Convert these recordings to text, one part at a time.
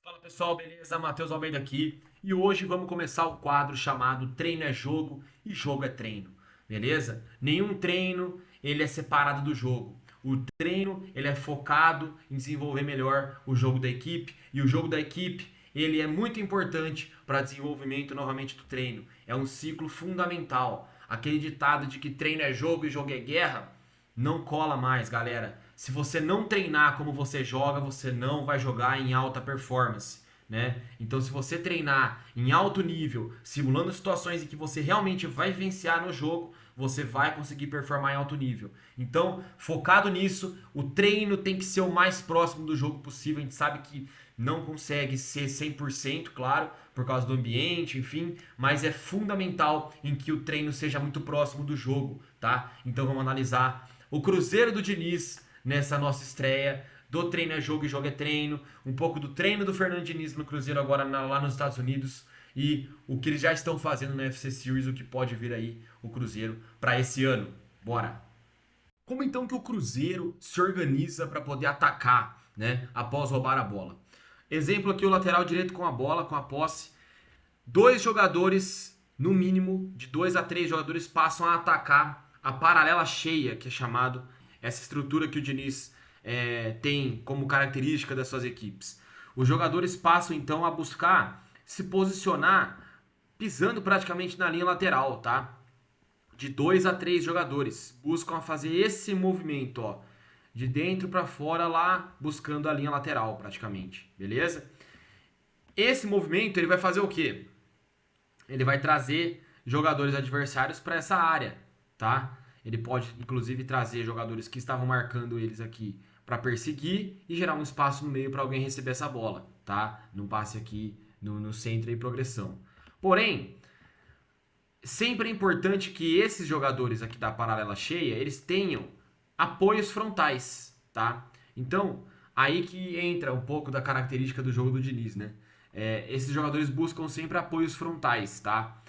Fala pessoal, beleza? Matheus Almeida aqui e hoje vamos começar o quadro chamado Treino é Jogo e Jogo é Treino, beleza? Nenhum treino ele é separado do jogo. O treino ele é focado em desenvolver melhor o jogo da equipe e o jogo da equipe ele é muito importante para desenvolvimento novamente do treino. É um ciclo fundamental. Aquele ditado de que treino é jogo e jogo é guerra não cola mais, galera. Se você não treinar como você joga, você não vai jogar em alta performance, né? Então, se você treinar em alto nível, simulando situações em que você realmente vai vivenciar no jogo, você vai conseguir performar em alto nível. Então, focado nisso, o treino tem que ser o mais próximo do jogo possível. A gente sabe que não consegue ser 100%, claro, por causa do ambiente, enfim, mas é fundamental em que o treino seja muito próximo do jogo, tá? Então, vamos analisar o Cruzeiro do Diniz nessa nossa estreia, do treino é jogo e jogo é treino, um pouco do treino do Fernando Diniz no Cruzeiro agora lá nos Estados Unidos e o que eles já estão fazendo na FC Series, o que pode vir aí o Cruzeiro para esse ano. Bora! Como então que o Cruzeiro se organiza para poder atacar, né, após roubar a bola? Exemplo aqui o lateral direito com a bola, com a posse, dois jogadores, no mínimo, de 2 a 3 jogadores passam a atacar a paralela cheia, que é chamado essa estrutura que o Diniz tem como característica das suas equipes. Os jogadores passam então a buscar se posicionar pisando praticamente na linha lateral, tá? De 2 a 3 jogadores buscam fazer esse movimento, ó, de dentro para fora lá, buscando a linha lateral praticamente, beleza? Esse movimento ele vai fazer o quê? Ele vai trazer jogadores adversários para essa área, tá? Ele pode, inclusive, trazer jogadores que estavam marcando eles aqui para perseguir e gerar um espaço no meio para alguém receber essa bola, tá? Num passe aqui no centro e progressão. Porém, sempre é importante que esses jogadores aqui da paralela cheia, eles tenham apoios frontais, tá? Então, aí que entra um pouco da característica do jogo do Diniz, né? Esses jogadores buscam sempre apoios frontais, tá?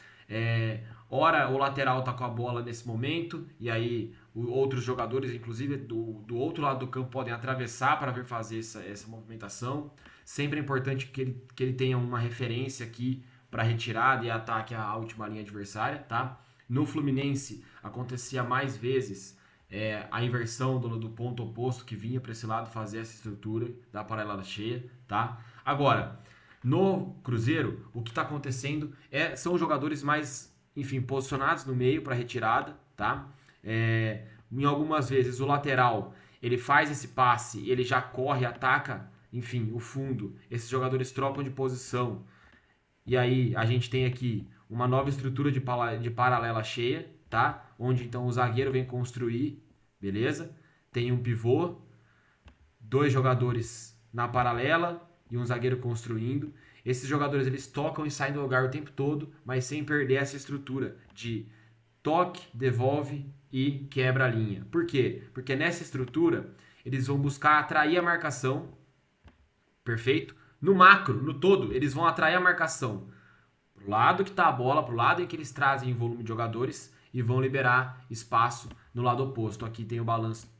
Ora o lateral tá com a bola nesse momento, e aí outros jogadores, inclusive do outro lado do campo, podem atravessar para vir fazer essa movimentação. Sempre é importante que ele tenha uma referência aqui para retirada e ataque à última linha adversária, tá? No Fluminense acontecia mais vezes a inversão do ponto oposto que vinha para esse lado fazer essa estrutura da paralela cheia, tá? Agora, no Cruzeiro, o que está acontecendo são jogadores mais, enfim, posicionados no meio para retirada, tá? Em algumas vezes o lateral ele faz esse passe, ele já corre, ataca, enfim, o fundo. Esses jogadores trocam de posição. E aí a gente tem aqui uma nova estrutura de paralela cheia, tá? Onde então o zagueiro vem construir, beleza? Tem um pivô, dois jogadores na paralela e um zagueiro construindo. Esses jogadores eles tocam e saem do lugar o tempo todo, mas sem perder essa estrutura de toque, devolve e quebra a linha. Por quê? Porque nessa estrutura eles vão buscar atrair a marcação, perfeito? No macro, no todo, eles vão atrair a marcação pro lado que está a bola, pro lado em que eles trazem volume de jogadores e vão liberar espaço no lado oposto. Aqui tem o balanço,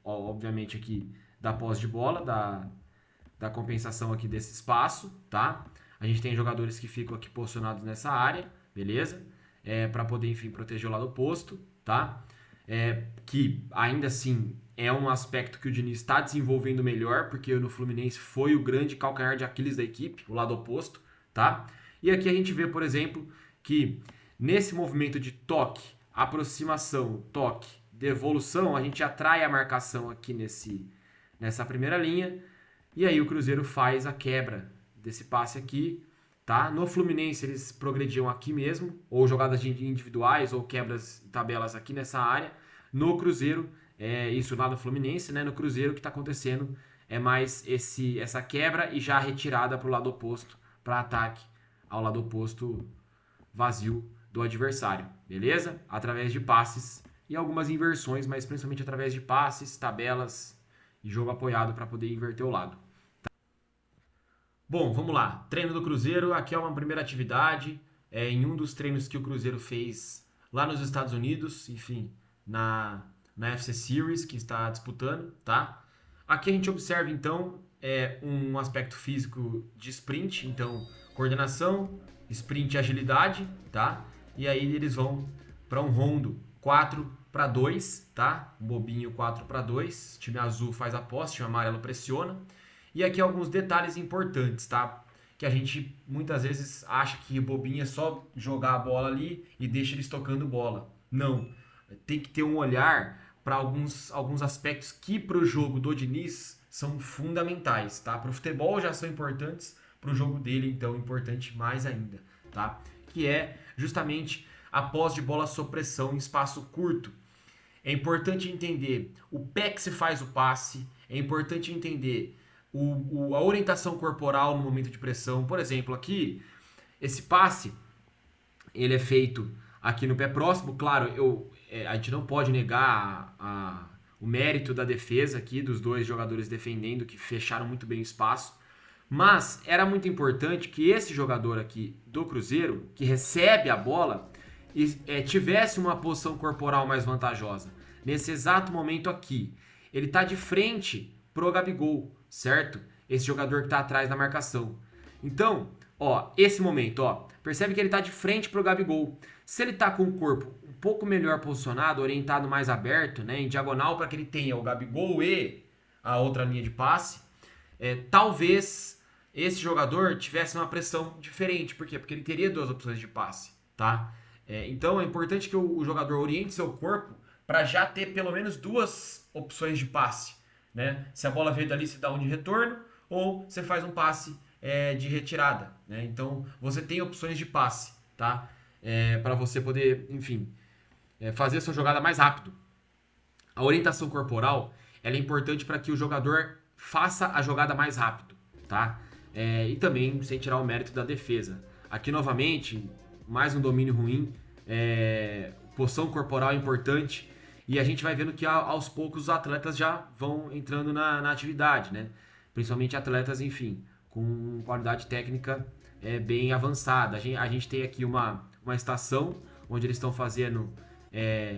obviamente, aqui da posse de bola, da compensação aqui desse espaço, tá? A gente tem jogadores que ficam aqui posicionados nessa área, beleza? Para poder, enfim, proteger o lado oposto, tá? Que ainda assim é um aspecto que o Diniz está desenvolvendo melhor, porque no Fluminense foi o grande calcanhar de Aquiles da equipe, o lado oposto, tá? E aqui a gente vê, por exemplo, que nesse movimento de toque, aproximação, toque, devolução, a gente atrai a marcação aqui nessa primeira linha, e aí o Cruzeiro faz a quebra desse passe aqui, tá? No Fluminense eles progrediam aqui mesmo, ou jogadas individuais, ou quebras tabelas aqui nessa área. No Cruzeiro, isso lá no Fluminense, né? No Cruzeiro o que está acontecendo é mais essa quebra e já a retirada para o lado oposto, para ataque ao lado oposto vazio do adversário, beleza? Através de passes e algumas inversões, mas principalmente através de passes, tabelas e jogo apoiado para poder inverter o lado. Bom, vamos lá. Treino do Cruzeiro. Aqui é uma primeira atividade. Em um dos treinos que o Cruzeiro fez lá nos Estados Unidos, enfim, na FC Series que está disputando, tá? Aqui a gente observa então um aspecto físico de sprint, então coordenação, sprint e agilidade, tá? E aí eles vão para um rondo 4-2, tá? Um bobinho 4-2, time azul faz a posse, time amarelo pressiona. E aqui alguns detalhes importantes, tá? Que a gente muitas vezes acha que o bobinho é só jogar a bola ali e deixa eles tocando bola. Não, tem que ter um olhar para alguns aspectos que para o jogo do Diniz são fundamentais, tá? Para o futebol já são importantes, para o jogo dele então importante mais ainda, tá? Que é justamente a posse de bola sob pressão em espaço curto. É importante entender o pé que se faz o passe, é importante entender a orientação corporal no momento de pressão. Por exemplo, aqui, esse passe, ele é feito aqui no pé próximo. Claro, a gente não pode negar o mérito da defesa aqui, dos dois jogadores defendendo, que fecharam muito bem o espaço. Mas era muito importante que esse jogador aqui do Cruzeiro, que recebe a bola, tivesse uma posição corporal mais vantajosa. Nesse exato momento aqui, ele está de frente pro Gabigol, certo? Esse jogador que está atrás da marcação. Então, ó, esse momento, ó, percebe que ele está de frente pro Gabigol. Se ele está com o corpo um pouco melhor posicionado, orientado mais aberto, né, em diagonal, para que ele tenha o Gabigol e a outra linha de passe, talvez esse jogador tivesse uma pressão diferente. Por quê? Porque ele teria duas opções de passe, tá? Então é importante que o jogador oriente seu corpo para já ter pelo menos duas opções de passe, né? Se a bola veio dali, você dá um de retorno ou você faz um passe de retirada, né? Então você tem opções de passe, tá? Para você poder, enfim, fazer a sua jogada mais rápido. A orientação corporal ela é importante para que o jogador faça a jogada mais rápido, tá? E também sem tirar o mérito da defesa. Aqui novamente, mais um domínio ruim, posição corporal é importante e a gente vai vendo que aos poucos os atletas já vão entrando na atividade, né? Principalmente atletas, enfim, com qualidade técnica bem avançada. A gente tem aqui uma estação onde eles estão fazendo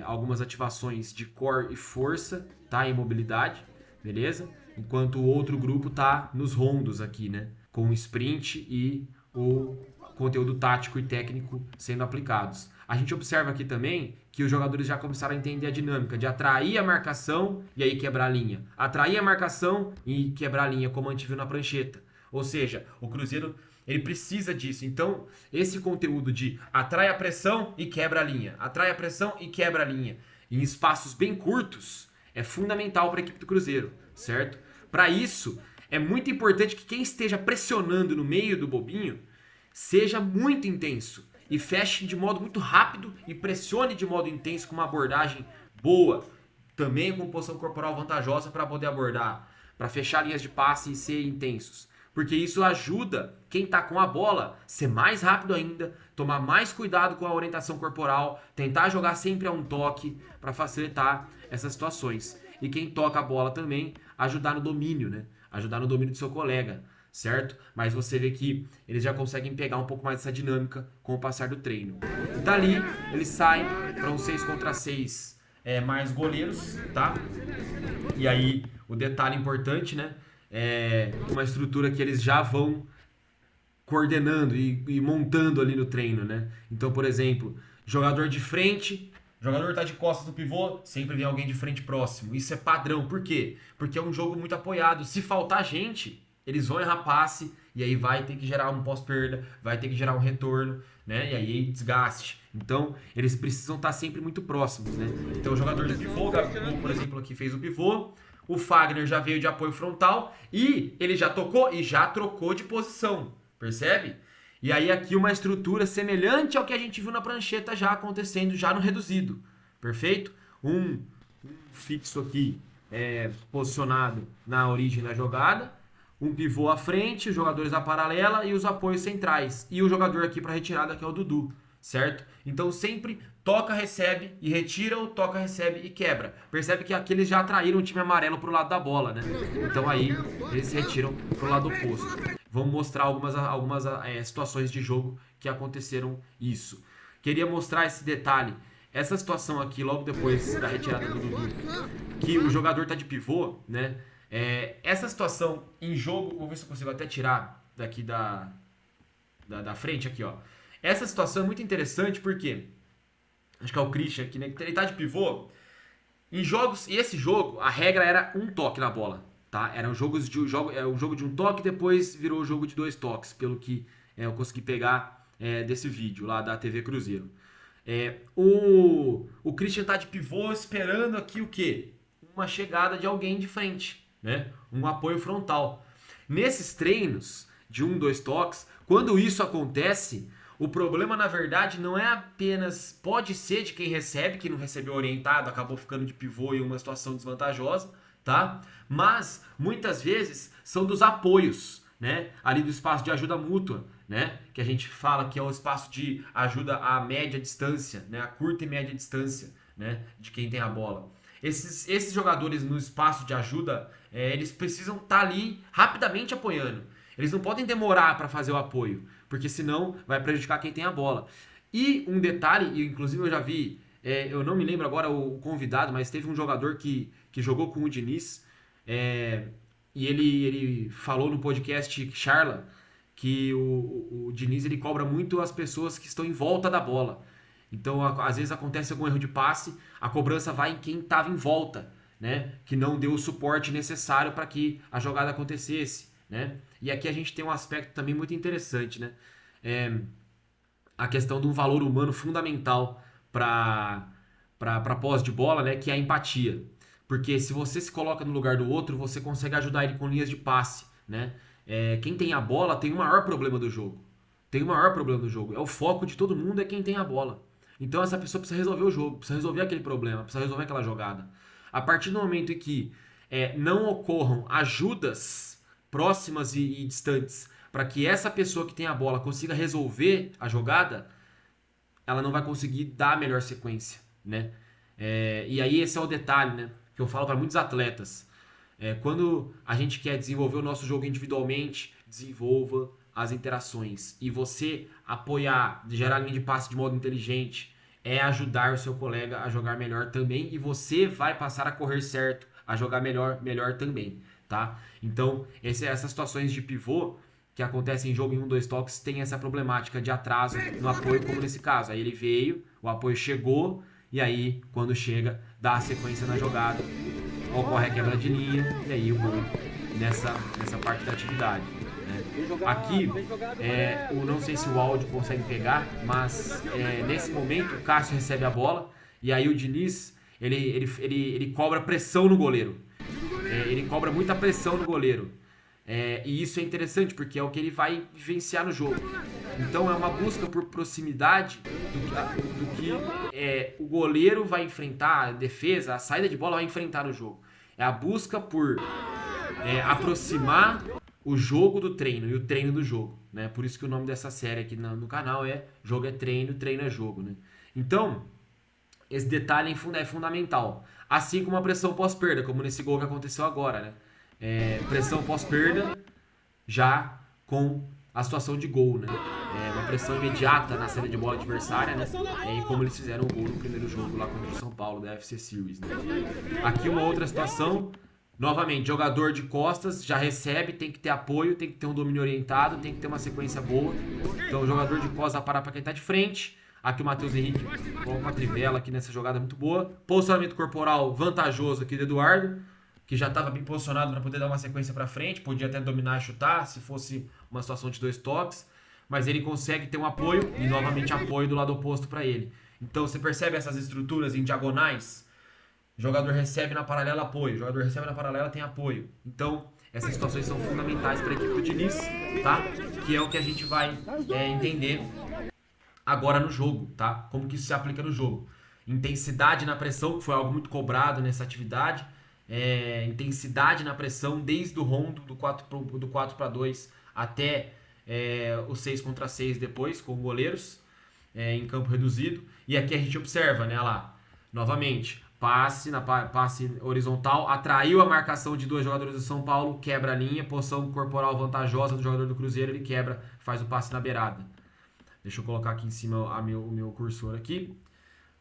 algumas ativações de core e força, tá? Em mobilidade, beleza? Enquanto o outro grupo tá nos rondos aqui, né? Com o sprint e o conteúdo tático e técnico sendo aplicados. A gente observa aqui também que os jogadores já começaram a entender a dinâmica de atrair a marcação e aí quebrar a linha. Atrair a marcação e quebrar a linha, como a gente viu na prancheta. Ou seja, o Cruzeiro ele precisa disso. Então, esse conteúdo de atrai a pressão e quebra a linha, atrai a pressão e quebra a linha, em espaços bem curtos, é fundamental para a equipe do Cruzeiro, certo? Para isso, é muito importante que quem esteja pressionando no meio do bobinho seja muito intenso e feche de modo muito rápido e pressione de modo intenso com uma abordagem boa, também com posição corporal vantajosa para poder abordar, para fechar linhas de passe e ser intensos. Porque isso ajuda quem está com a bola ser mais rápido ainda, tomar mais cuidado com a orientação corporal, tentar jogar sempre a um toque para facilitar essas situações. E quem toca a bola também ajudar no domínio, né? Ajudar no domínio do seu colega, certo? Mas você vê que eles já conseguem pegar um pouco mais dessa dinâmica com o passar do treino. E dali, eles saem para um 6 contra 6 mais goleiros, tá? E aí, o detalhe importante, né? Uma estrutura que eles já vão coordenando e montando ali no treino, né? Então, por exemplo, jogador de frente, jogador tá de costas do pivô, sempre vem alguém de frente próximo. Isso é padrão. Por quê? Porque é um jogo muito apoiado. Se faltar gente, eles vão errar passe e aí vai ter que gerar um pós-perda, vai ter que gerar um retorno, né? E aí desgaste. Então, eles precisam estar sempre muito próximos, né? Então, o jogador de pivô, o Gabigol, por exemplo, aqui fez o pivô. O Fagner já veio de apoio frontal e ele já tocou e já trocou de posição, percebe? E aí aqui uma estrutura semelhante ao que a gente viu na prancheta já acontecendo, já no reduzido, perfeito? Um fixo aqui posicionado na origem da jogada, um pivô à frente, os jogadores à paralela e os apoios centrais. E o jogador aqui para retirada que é o Dudu, certo? Então sempre toca, recebe e retira, ou toca, recebe e quebra. Percebe que aqui eles já atraíram o time amarelo pro lado da bola, né? Então aí eles se retiram pro lado oposto. Vamos mostrar algumas situações de jogo que aconteceram isso. Queria mostrar esse detalhe. Essa situação aqui, logo depois da retirada do Dudu, que o jogador tá de pivô, né? Essa situação em jogo, vou ver se eu consigo até tirar daqui da frente aqui, ó. Essa situação é muito interessante porque acho que é o Christian aqui, né? Ele tá de pivô. Em jogos, e esse jogo, a regra era um toque na bola, tá? Era um jogo de um toque, depois virou jogo de 2 toques, pelo que eu consegui pegar desse vídeo lá da TV Cruzeiro. O Christian tá de pivô esperando aqui o quê? Uma chegada de alguém de frente, né? Um apoio frontal. Nesses treinos de 1, 2 toques, quando isso acontece, o problema na verdade não é apenas, pode ser de quem recebe, que não recebeu orientado, acabou ficando de pivô em uma situação desvantajosa, tá? Mas muitas vezes são dos apoios, né? Ali do espaço de ajuda mútua, né? Que a gente fala que é o espaço de ajuda a média distância, né? A curta e média distância, né? De quem tem a bola. Esses jogadores no espaço de ajuda, eles precisam estar ali rapidamente apoiando. Eles não podem demorar para fazer o apoio, porque senão vai prejudicar quem tem a bola. E um detalhe, inclusive eu já vi, eu não me lembro agora o convidado, mas teve um jogador que jogou com o Diniz, e ele falou no podcast Charla que o Diniz ele cobra muito as pessoas que estão em volta da bola. Então, às vezes acontece algum erro de passe, a cobrança vai em quem estava em volta, né? Que não deu o suporte necessário para que a jogada acontecesse, né? E aqui a gente tem um aspecto também muito interessante, né? A questão de um valor humano fundamental para posse de bola, né? Que é a empatia. Porque se você se coloca no lugar do outro, você consegue ajudar ele com linhas de passe, né? Quem tem a bola tem o maior problema do jogo. Tem o maior problema do jogo. É o foco de todo mundo é quem tem a bola. Então essa pessoa precisa resolver o jogo, precisa resolver aquele problema, precisa resolver aquela jogada. A partir do momento em que não ocorram ajudas próximas e distantes para que essa pessoa que tem a bola consiga resolver a jogada, ela não vai conseguir dar a melhor sequência, né? E aí esse é o detalhe, né? Que eu falo para muitos atletas. Quando a gente quer desenvolver o nosso jogo individualmente, desenvolva as interações. E você apoiar, gerar linha de passe de modo inteligente, é ajudar o seu colega a jogar melhor também. E você vai passar a correr certo, a jogar melhor também, tá? Então, essas situações de pivô que acontecem em jogo em 1, 2 toques tem essa problemática de atraso no apoio, como nesse caso. Aí ele veio, o apoio chegou, e aí, quando chega, dá a sequência na jogada, ocorre a quebra de linha, e aí o gol nessa parte da atividade. Né? Aqui, eu não sei se o áudio consegue pegar, mas nesse momento o Cássio recebe a bola, e aí o Diniz, ele cobra pressão no goleiro. Ele cobra muita pressão no goleiro. E isso é interessante porque é o que ele vai vivenciar no jogo. Então é uma busca por proximidade do que o goleiro vai enfrentar, a defesa, a saída de bola vai enfrentar no jogo. É a busca por aproximar o jogo do treino e o treino do jogo. Né? Por isso que o nome dessa série aqui no canal é Jogo é Treino, Treino é Jogo. Né? Então, esse detalhe é fundamental. Assim como a pressão pós-perda, como nesse gol que aconteceu agora. Né? Pressão pós-perda já com a situação de gol, né? Uma pressão imediata na saída de bola adversária, né? E como eles fizeram o gol no primeiro jogo lá contra o São Paulo da FC Series, né? Aqui uma outra situação, novamente, jogador de costas já recebe, tem que ter apoio, tem que ter um domínio orientado, tem que ter uma sequência boa. Então o jogador de costas vai parar para quem tá de frente. Aqui o Matheus Henrique com uma trivela aqui nessa jogada muito boa. Posicionamento corporal vantajoso aqui do Eduardo, que já estava bem posicionado para poder dar uma sequência para frente, podia até dominar e chutar, se fosse uma situação de 2 toques, mas ele consegue ter um apoio e novamente apoio do lado oposto para ele. Então você percebe essas estruturas em diagonais? O jogador recebe na paralela apoio, o jogador recebe na paralela tem apoio. Então essas situações são fundamentais para a equipe do Diniz, tá? Que é o que a gente vai entender agora no jogo, tá? Como que isso se aplica no jogo. Intensidade na pressão, que foi algo muito cobrado nessa atividade. Intensidade na pressão desde o rondo do 4-2 até o 6 contra 6 depois, com goleiros em campo reduzido. E aqui a gente observa, né, lá, novamente, passe horizontal, atraiu a marcação de 2 jogadores do São Paulo, quebra a linha, posição corporal vantajosa do jogador do Cruzeiro, ele quebra, faz o passe na beirada. Deixa eu colocar aqui em cima o meu cursor aqui.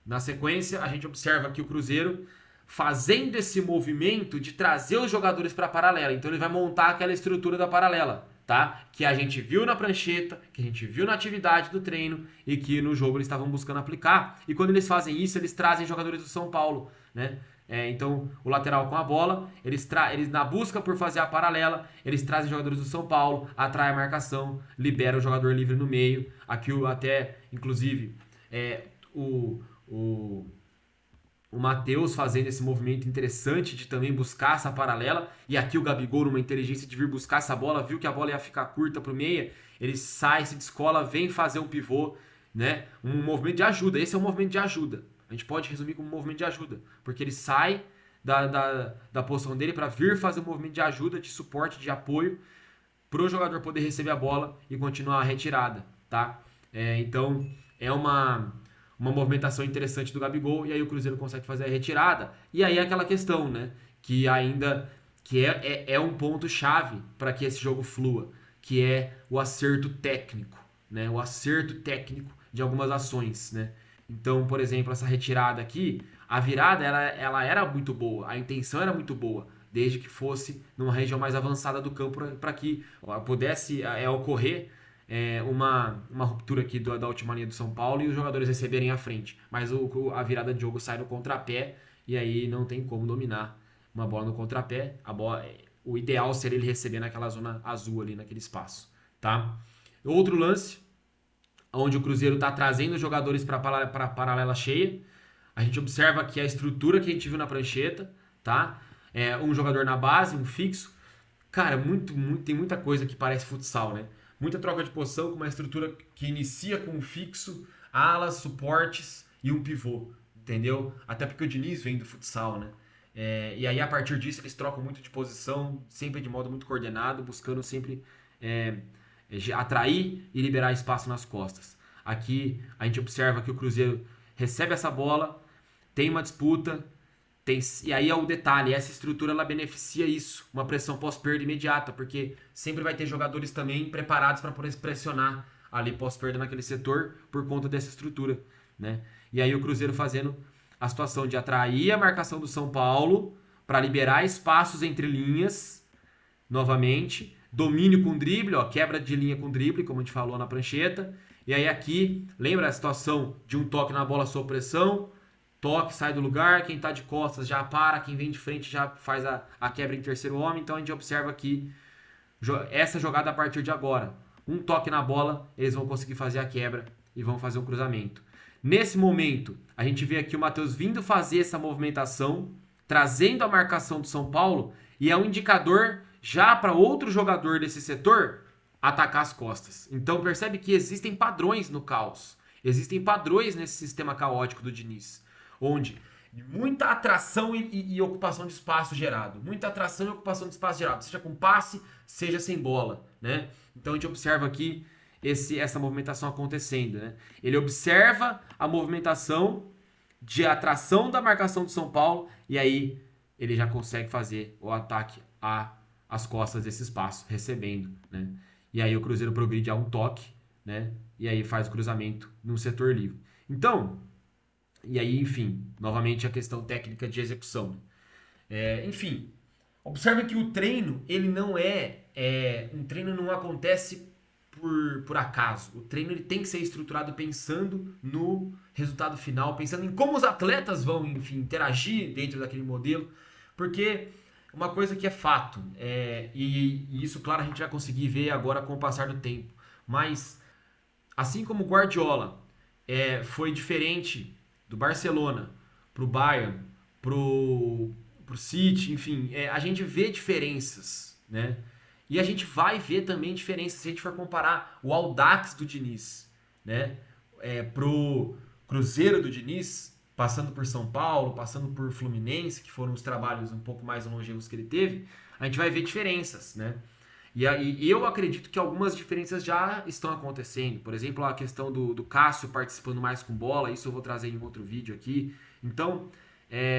Na sequência, a gente observa que o Cruzeiro fazendo esse movimento de trazer os jogadores para a paralela. Então ele vai montar aquela estrutura da paralela, tá? Que a gente viu na prancheta, que a gente viu na atividade do treino e que no jogo eles estavam buscando aplicar. E quando eles fazem isso, eles trazem jogadores do São Paulo, né? Então, o lateral com a bola, eles na busca por fazer a paralela, eles trazem jogadores do São Paulo, atrai a marcação, libera o jogador livre no meio. Aqui até, inclusive, o, o, o Matheus fazendo esse movimento interessante de também buscar essa paralela. E aqui o Gabigol, numa inteligência de vir buscar essa bola, viu que a bola ia ficar curta pro meia, ele sai, se descola, vem fazer um pivô, né? Um movimento de ajuda. Esse é um movimento de ajuda. A gente pode resumir como um movimento de ajuda, porque ele sai da posição dele para vir fazer um movimento de ajuda, de suporte, de apoio, para o jogador poder receber a bola e continuar a retirada, tá? Então, é uma movimentação interessante do Gabigol, e aí o Cruzeiro consegue fazer a retirada. E aí é aquela questão, né? Que é um ponto-chave para que esse jogo flua, que é o acerto técnico, né? O acerto técnico de algumas ações, né? Então, por exemplo, essa retirada aqui, a virada ela era muito boa, a intenção era muito boa, desde que fosse numa região mais avançada do campo para que pudesse ocorrer uma ruptura aqui da última linha do São Paulo e os jogadores receberem à frente. Mas a virada de jogo sai no contrapé e aí não tem como dominar uma bola no contrapé. O ideal seria ele receber naquela zona azul ali, naquele espaço, tá? Outro lance onde o Cruzeiro está trazendo os jogadores para a paralela cheia. A gente observa aqui a estrutura que a gente viu na prancheta, tá? Um jogador na base, um fixo. Cara, tem muita coisa que parece futsal, né? Muita troca de posição com uma estrutura que inicia com um fixo, alas, suportes e um pivô, entendeu? Até porque o Diniz vem do futsal, né? E aí, a partir disso, eles trocam muito de posição, sempre de modo muito coordenado, buscando sempre atrair e liberar espaço nas costas. Aqui a gente observa que o Cruzeiro recebe essa bola, tem uma disputa, e aí é o detalhe, essa estrutura ela beneficia isso, uma pressão pós-perda imediata, porque sempre vai ter jogadores também preparados para poder pressionar ali pós-perda naquele setor por conta dessa estrutura, né? E aí o Cruzeiro fazendo a situação de atrair a marcação do São Paulo para liberar espaços entre linhas novamente, domínio com drible, ó, quebra de linha com drible, como a gente falou na prancheta. E aí aqui, lembra a situação de um toque na bola sob pressão, toque, sai do lugar, quem tá de costas já para, quem vem de frente já faz a quebra em terceiro homem. Então a gente observa aqui essa jogada a partir de agora. Um toque na bola, eles vão conseguir fazer a quebra e vão fazer um cruzamento. Nesse momento, a gente vê aqui o Matheus vindo fazer essa movimentação, trazendo a marcação do São Paulo, e é um indicador já para outro jogador desse setor atacar as costas. Então percebe que existem padrões no caos. Existem padrões nesse sistema caótico do Diniz, onde muita atração e ocupação de espaço gerado. Muita atração e ocupação de espaço gerado, seja com passe, seja sem bola, né? Então a gente observa aqui essa movimentação acontecendo, né? Ele observa a movimentação de atração da marcação do São Paulo e aí ele já consegue fazer o ataque às costas desse espaço, recebendo, né? E aí o Cruzeiro progride a um toque, né? E aí faz o cruzamento no setor livre. Então, e aí, enfim, novamente a questão técnica de execução. Enfim, observe que o treino, ele não um treino não acontece por acaso. O treino ele tem que ser estruturado pensando no resultado final, pensando em como os atletas vão, enfim, interagir dentro daquele modelo, porque uma coisa que é fato, e isso, claro, a gente vai conseguir ver agora com o passar do tempo, mas assim como o Guardiola foi diferente do Barcelona pro Bayern, pro City, enfim, a gente vê diferenças, né? E a gente vai ver também diferenças se a gente for comparar o Audax do Diniz, né? Pro Cruzeiro do Diniz, passando por São Paulo, passando por Fluminense, que foram os trabalhos um pouco mais longevos que ele teve, a gente vai ver diferenças, né? E aí eu acredito que algumas diferenças já estão acontecendo. Por exemplo, a questão do Cássio participando mais com bola, isso eu vou trazer em outro vídeo aqui. Então,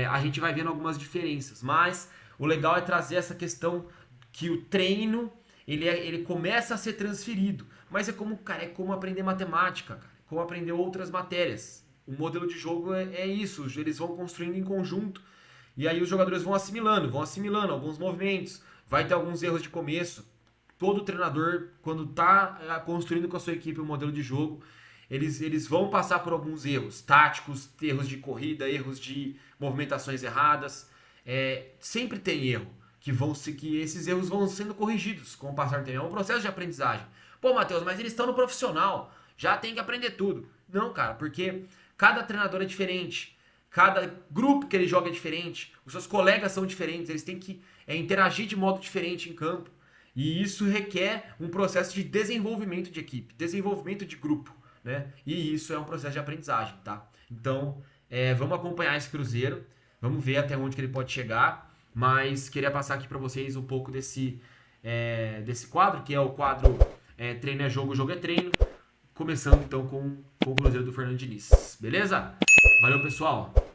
a gente vai vendo algumas diferenças. Mas o legal é trazer essa questão que o treino, ele começa a ser transferido. Mas é como aprender matemática, cara, é como aprender outras matérias. O modelo de jogo é isso, eles vão construindo em conjunto. E aí os jogadores vão assimilando alguns movimentos, vai ter alguns erros de começo. Todo treinador, quando está construindo com a sua equipe um modelo de jogo, eles vão passar por alguns erros táticos, erros de corrida, erros de movimentações erradas. Sempre tem erro, que esses erros vão sendo corrigidos com o passar do tempo. É um processo de aprendizagem. Pô, Matheus, mas eles estão no profissional, já tem que aprender tudo. Não, cara, porque cada treinador é diferente, cada grupo que ele joga é diferente, os seus colegas são diferentes, eles têm que interagir de modo diferente em campo. E isso requer um processo de desenvolvimento de equipe, desenvolvimento de grupo, né? E isso é um processo de aprendizagem, tá? Então, vamos acompanhar esse Cruzeiro, vamos ver até onde que ele pode chegar, mas queria passar aqui para vocês um pouco desse quadro, que é o quadro Treino é Jogo, Jogo é Treino, começando então com o Cruzeiro do Fernando Diniz, beleza? Valeu, pessoal!